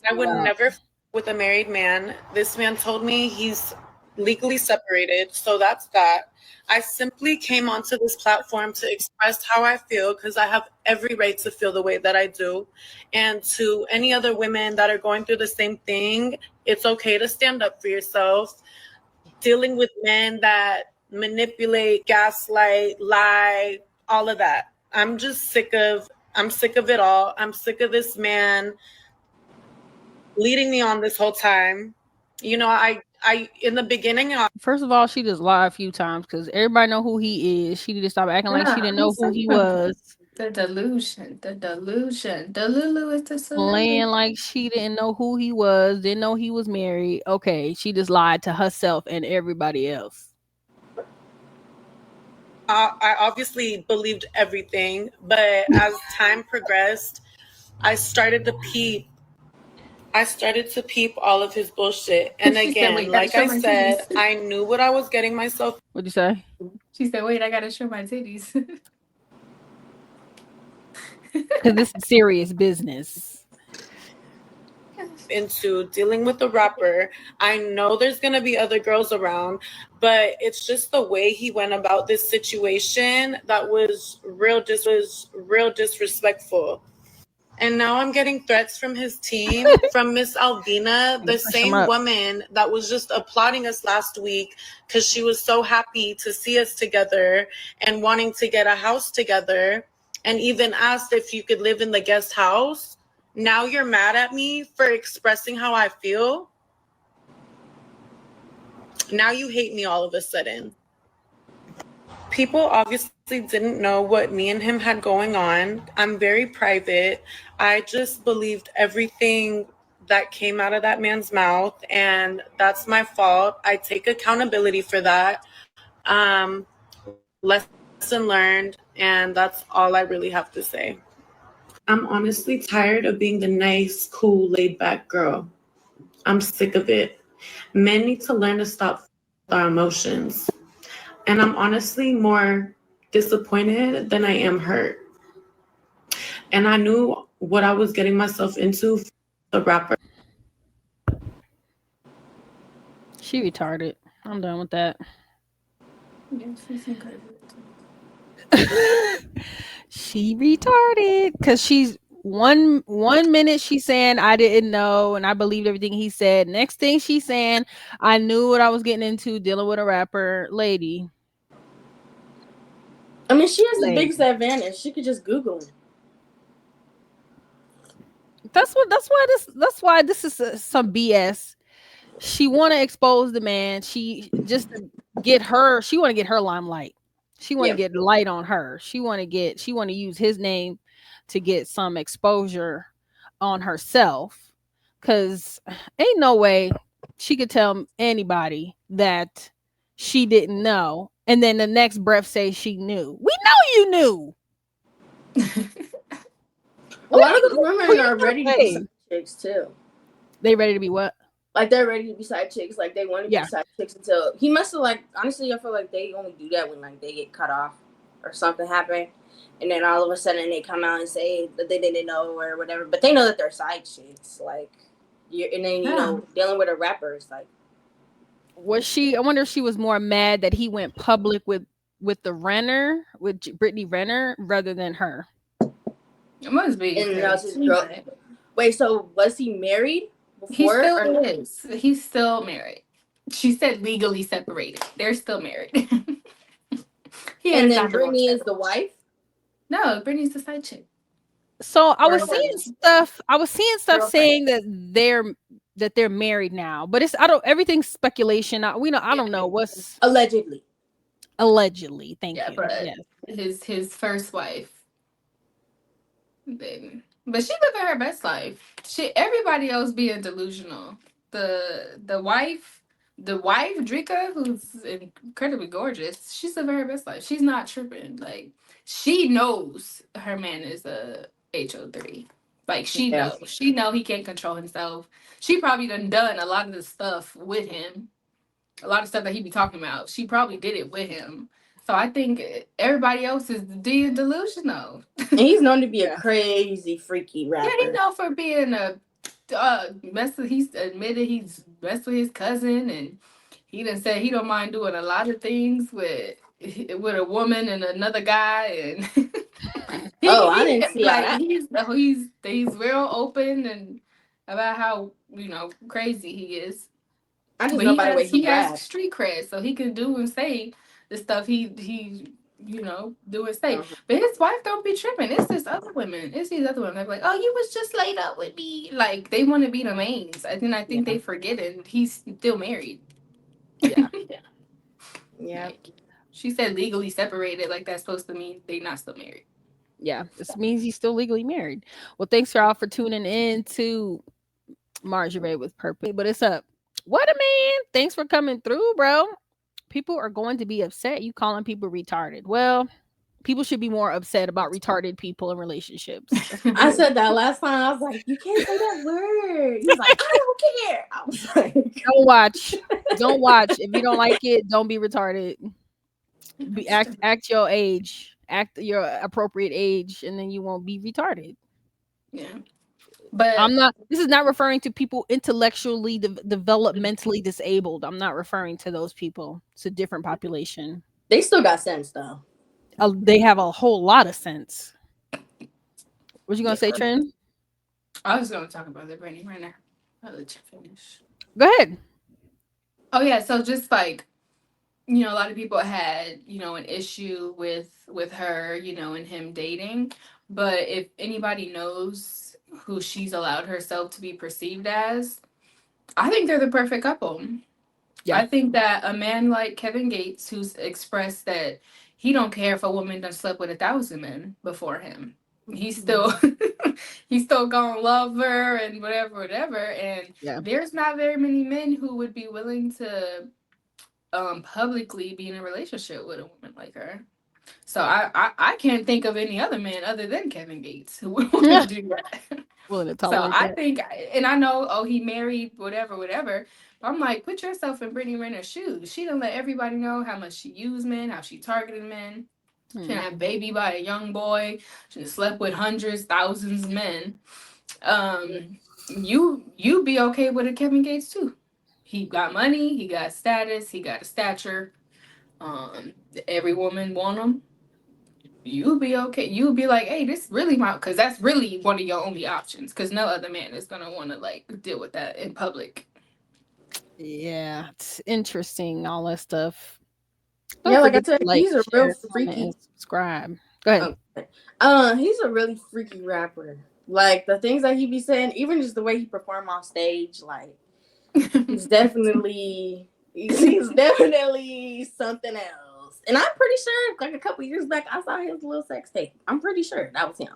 I would never with a married man. This man told me he's legally separated, so that's that. I simply came onto this platform to express how I feel because I have every right to feel the way that I do. And to any other women that are going through the same thing, it's okay to stand up for yourself. Dealing with men that manipulate, gaslight, lie, all of that. I'm sick of it all. I'm sick of this man leading me on this whole time. You know, I in the beginning, First of all, she just lied a few times because everybody know who he is. She need to stop acting like she Nah, didn't know he's who he suffering from was. the delusion. The delusion. The Lulu is the Playing solution. like she didn't know who he was, didn't know he was married. Okay, she just lied to herself and everybody else. I obviously believed everything, but as time progressed, I started to peep. I started to peep all of his bullshit. And She said, again, "Wait, gotta like show I my said, titties." I knew what I was getting myself What'd you say? She said, "Wait, I gotta show my titties." Because this is serious business. into dealing with the rapper. I know there's going to be other girls around, but it's just the way he went about this situation that was real disrespectful. And now I'm getting threats from his team, from Miss Alvina, the Push him same up. woman that was just applauding us last week because she was so happy to see us together and wanting to get a house together, and even asked if you could live in the guest house. Now you're mad at me for expressing how I feel. Now you hate me all of a sudden. People obviously didn't know what me and him had going on. I'm very private. I just believed everything that came out of that man's mouth, and that's my fault. I take accountability for that. Lesson learned, and that's all I really have to say. I'm honestly tired of being the nice, cool, laid back girl. I'm sick of it. Men need to learn to stop with our emotions. And I'm honestly more disappointed than I am hurt. And I knew what I was getting myself into for the rapper. She retarded. I'm done with that. Yes, she's incredible. She retarded because she's one minute she's saying I didn't know and I believed everything he said. Next thing she's saying I knew what I was getting into dealing with a rapper. Lady. I mean, she has the Lady. biggest advantage. She could just Google him. That's why this is some BS. She want to expose the man. She just to get her. She want to get her limelight. She want to Yeah. get light on her. She want to get. She want to use his name to get some exposure on herself. Cause ain't no way she could tell anybody that she didn't know, and then the next breath say she knew. We know you knew. A lot of the Who women you are gonna ready to be side say? chicks too. They ready to be what? Like they're ready to be side chicks. Like they want to be Yeah. side chicks until he must have like. Honestly, I feel like they only do that when like they get cut off or something happened, and then all of a sudden they come out and say that they didn't know or whatever. But they know that they're side chicks. Like and then dealing with a rapper is like. Was she? I wonder if she was more mad that he went public with the Renner with Brittany Renner rather than her. It must be. And now his girl. Wait, so was he married before? He still is. He's still married. She said legally separated. They're still married. And then Brittany is the wife? No, Brittany's the side chick. So I was seeing stuff. I was seeing stuff saying that they're married now, but it's everything's speculation. I don't know what's allegedly. Allegedly, thank you. But yes. his first wife. Baby. But she living her best life. Everybody else being delusional. The wife, Drika, who's incredibly gorgeous, she's living her best life. She's not tripping. Like she knows her man is a HO3. Like she knows. She know he can't control himself. She probably done a lot of the stuff with him. A lot of stuff that he be talking about. She probably did it with him. So I think everybody else is being delusional. And he's known to be a crazy, freaky rapper. Yeah, he's known for being a he's admitted he's messed with his cousin, and he done said he don't mind doing a lot of things with a woman and another guy, and Oh, I didn't see all like that. he's real open and about how crazy he is. I just But know by the way he he has raps. street cred, so he can do and say the stuff he do and say. Mhm. But his wife don't be tripping. It's this other women. It's these other women. They're like, oh, you was just laid up with me. Like they want to be the mains. I think Yeah. they forget it. He's still married. Yeah. Yeah. Like, she said legally separated. Like that's supposed to mean they not still married. Yeah. This means he's still legally married. Well, thanks y'all for tuning in to Marjorie with Purpose. But it's up. What a man. Thanks for coming through, bro. People are going to be upset you calling people retarded. Well, people should be more upset about retarded people in relationships. I said that last time. I was like, you can't say that word. He was like, I don't care. I was like, Don't watch. Don't watch. If you don't like it, don't be retarded. Act your age. Act your appropriate age, and then you won't be retarded. Yeah, but I'm not. This is not referring to people intellectually developmentally disabled. I'm not referring to those people. It's a different population. they still got sense though. They have a whole lot of sense. What you gonna say, Yeah. Trent? I was going to talk about the Brittany Renner. I'll let you finish. Go ahead. Oh yeah, so just like a lot of people had an issue with her and him dating, but if anybody knows who she's allowed herself to be perceived as, I think they're the perfect couple. Yeah. I think that a man like Kevin Gates, who's expressed that he don't care if a woman done slept with 1,000 men before him, he's still he's still gonna love her and whatever, and Yeah. there's not very many men who would be willing to publicly be in a relationship with a woman like her. So I can't think of any other man other than Kevin Gates who would want to do that. Willing to So tolerate I that. think, and I know, oh, he married, whatever. But I'm like, put yourself in Brittany Renner's shoes. She done let everybody know how much she used men, how she targeted men. She done had a baby by a young boy. She done slept with hundreds, thousands of men. You be okay with a Kevin Gates too. He got money, he got status, he got a stature. Every woman want him. You'll be okay. You'll be like, hey, this really because that's really one of your only options. Because no other man is gonna want to like deal with that in public. Yeah, it's interesting. All that stuff. Yeah, like I Don't forget said, to like, he's a real share, comment, freaky. and subscribe. Go ahead. He's a really freaky rapper. Like the things that he be saying, even just the way he perform on stage, like he's definitely something else. And I'm pretty sure, like a couple years back, I saw his little sex tape. I'm pretty sure that was him.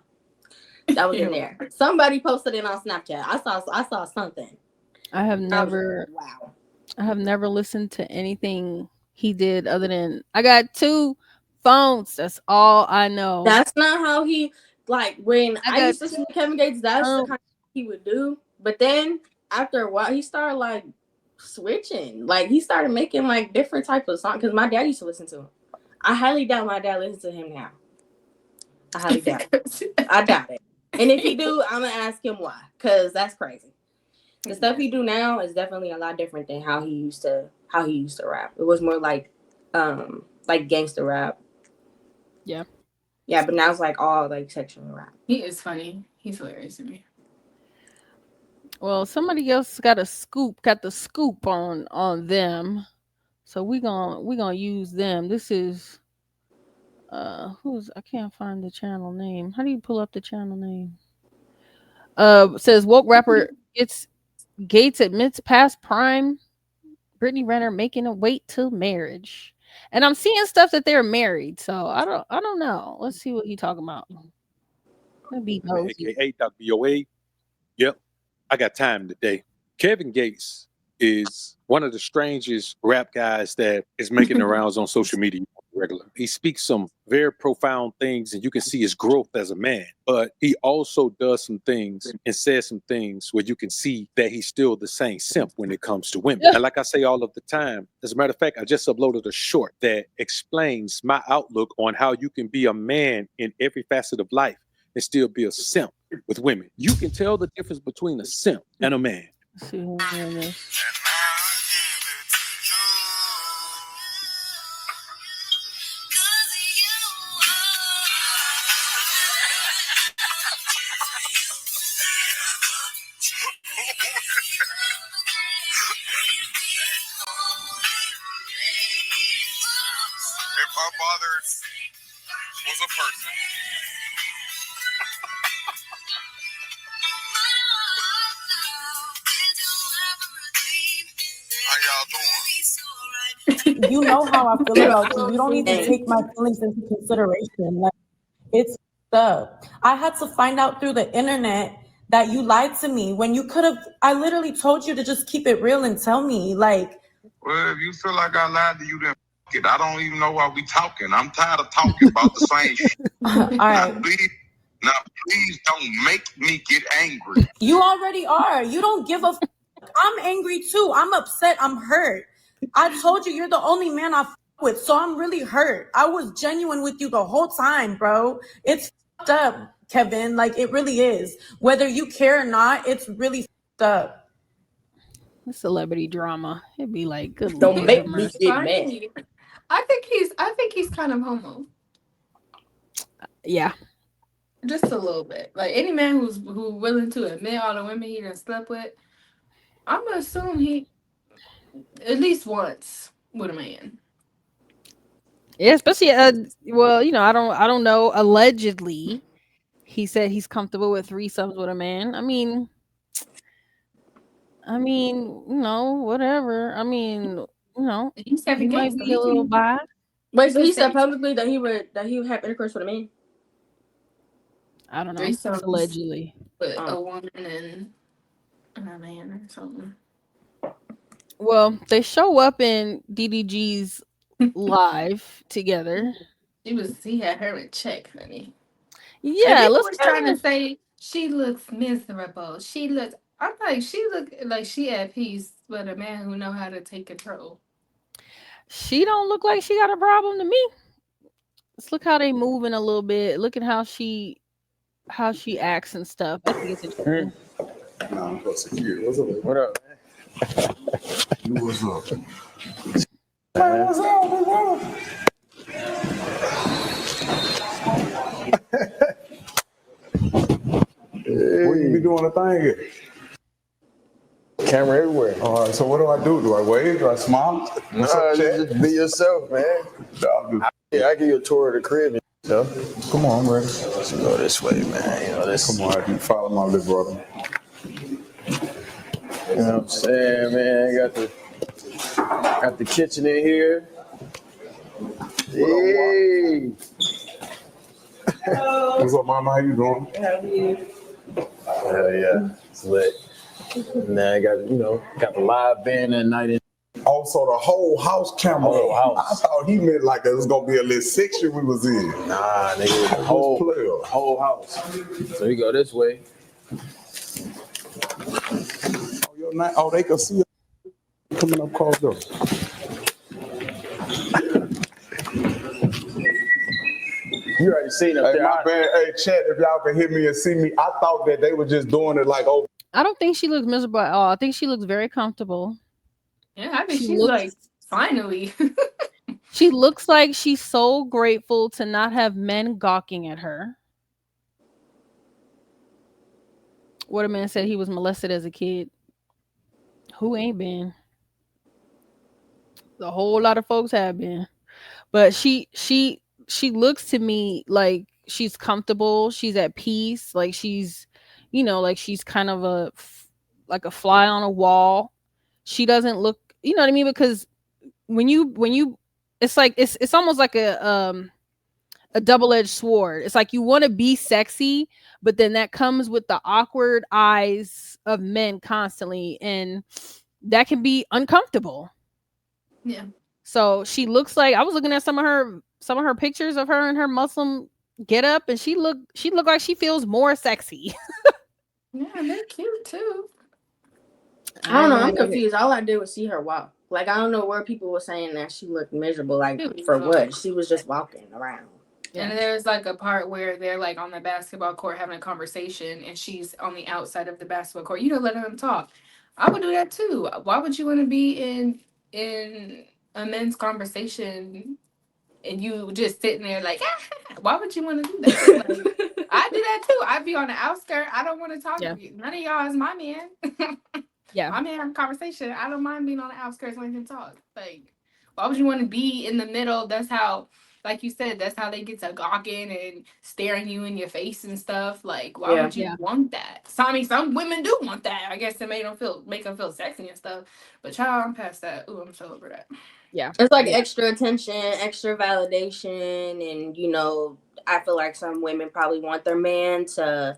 That was in there. Somebody posted it on Snapchat. I saw something. I have never. Wow. I have never listened to anything he did other than I got 2 phones. That's all I know. That's not how he like when I used to listen to Kevin Gates. That's the kind of he would do. But then after a while, he started like switching. Like he started making like different type of songs. Because my dad used to listen to him. I highly doubt my dad listens to him now. I highly doubt it. I doubt it. And if he do, I'm gonna ask him why. Because that's crazy. The stuff he do now is definitely a lot different than how he used to rap. It was more like gangster rap. Yeah. Yeah, but now it's like all like sexual rap. He is funny. He's hilarious to me. Well, somebody else got the scoop on them. So we're gonna use them. This is I can't find the channel name. How do you pull up the channel name? Says woke rapper Gates admits past prime. Brittany Renner making a wait till marriage. And I'm seeing stuff that they're married. So I don't know. Let's see what he talking about. Be nosy. AKA Dr. B.O.S. Yep. I got time today. Kevin Gates is one of the strangest rap guys that is making the rounds on social media regular. He speaks some very profound things and you can see his growth as a man, but he also does some things and says some things where you can see that he's still the same simp when it comes to women. And like I say all of the time, as a matter of fact, I just uploaded a short that explains my outlook on how you can be a man in every facet of life and still be a simp with women. You can tell the difference between a simp and a man. Let's see who's in this. If our father was a person. How y'all doing? You know how I feel about you. You don't need to take my feelings into consideration. Like, it's up. I had to find out through the internet that you lied to me when you could have. I literally told you to just keep it real and tell me. Like, well, if you feel like I lied to you, then f- it. I don't even know why we talking. I'm tired of talking about the same shit. all right. Now, please don't make me get angry. You already are. You don't give a. I'm angry too. I'm upset. I'm hurt. I told you you're the only man I with, so I'm really hurt. I was genuine with you the whole time, bro. It's up, Kevin. Like, it really is. Whether you care or not, it's really up. Celebrity drama. It'd be like, good Don't Lord make have me mercy. get mad. I think he's kind of homo. Yeah. Just a little bit. Like any man who's willing to admit all the women he done slept with, I'm gonna assume he at least once with a man. Yeah, especially well, you know, I don't know. Allegedly, he said he's comfortable with threesomes with a man. I mean, you know, whatever. I mean, you know, He's having he might games. be a little bi. Wait, so he said publicly that he would have intercourse with a man? I don't know. Threesomes. Allegedly. With a woman and a man or something. Well, they show up in DDG's live together. He had her in check, honey. Yeah, and let's was trying to say she looks miserable. I'm like, she look like she at peace, but a man who know how to take control. She don't look like she got a problem to me. Let's look how they moving a little bit. Look at how she acts and stuff. I think it's interesting. Nah, I'm close to you. What's up? What up, man? What's up? Man, what's up? What's What you be doing a thing here? Camera everywhere. All right, so what do I do? Do I wave? Do I smile? What's up, Chad? Just be yourself, man. Yeah, I give you a tour of the crib and stuff. Come on, I'm ready. Let's go this way, man. You know, this. Come on, you follow my little brother. You know what I'm saying, man? Got the kitchen in here. Hey. What's up, mama? How you doing? Hell yeah. It's lit. And then I got the live band that night. Also, the whole house camera. Whole house. I thought he meant like it was gonna be a little section we was in. Nah, nigga, the whole house. So we go this way. Oh, they can see you coming up across door. You already seen up Hey, there. my bad. Hey, chat, if y'all can hear me and see me, I thought that they were just doing it like over. I don't think she looks miserable at all. I think she looks very comfortable. Yeah, I think she's like, finally. She looks like she's so grateful to not have men gawking at her. What a man said he was molested as a kid. Who ain't been? A whole lot of folks have been. But she looks to me like she's comfortable. She's at peace. Like she's, like she's kind of like a fly on a wall. She doesn't look, you know what I mean? Because when you, it's like, it's almost like a double-edged sword. It's like you want to be sexy, but then that comes with the awkward eyes of men constantly, and that can be uncomfortable. Yeah. So she looks like, I was looking at some of her pictures of her in her Muslim get up, and she looked like she feels more sexy. Yeah, they're cute too. I don't know. I'm confused. All I did was see her walk. Like, I don't know where people were saying that she looked miserable. Like, for what? She was just walking around. And there's like a part where they're like on the basketball court having a conversation and she's on the outside of the basketball court. You know, letting them talk. I would do that too. Why would you want to be in a men's conversation and you just sitting there like, why would you want to do that? Like, I do that too. I'd be on the outskirts. I don't want to talk to you. None of y'all is my man. My man having a conversation. I don't mind being on the outskirts letting him talk. Like, why would you want to be in the middle? That's how, like you said, that's how they get to gawking and staring you in your face and stuff. Like, why would you want that? So, I mean, some women do want that. I guess it make them feel sexy and stuff. But child, I'm past that. Ooh, I'm so over that. Yeah. It's like extra attention, extra validation, and you know, I feel like some women probably want their man to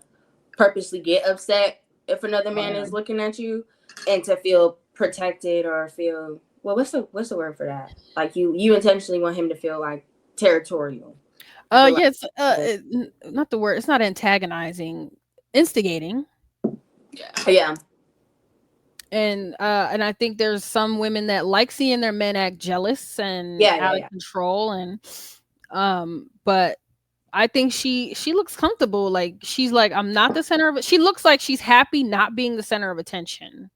purposely get upset if another man is looking at you, and to feel protected or feel, well, what's the word for that? Like you intentionally want him to feel like territorial. Yes, not the word. It's not antagonizing, instigating. Yeah. And I think there's some women that like seeing their men act jealous and out of control, and but I think she looks comfortable. Like she's like, I'm not the center of it. She looks like she's happy not being the center of attention.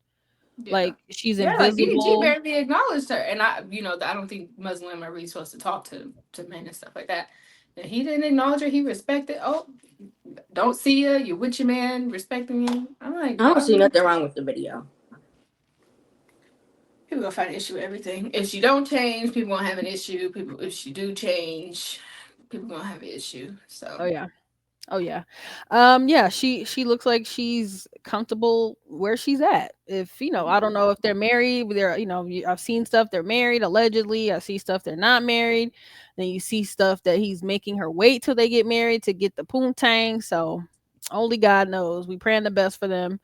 Like she's invisible. Like, BG barely acknowledged her, and I don't think Muslim women are really supposed to talk to men and stuff like that. And he didn't acknowledge her. He respected. Oh, don't see you. You're with your man, respecting you. I'm like, I don't see nothing wrong with the video. People gonna find an issue with everything. If she don't change, people gonna have an issue. If she do change, people gonna have an issue. So. Oh yeah. She looks like she's comfortable where she's at. If I don't know if they're married. I've seen stuff they're married allegedly. I see stuff they're not married. Then you see stuff that he's making her wait till they get married to get the poontang. So only God knows. We praying the best for them.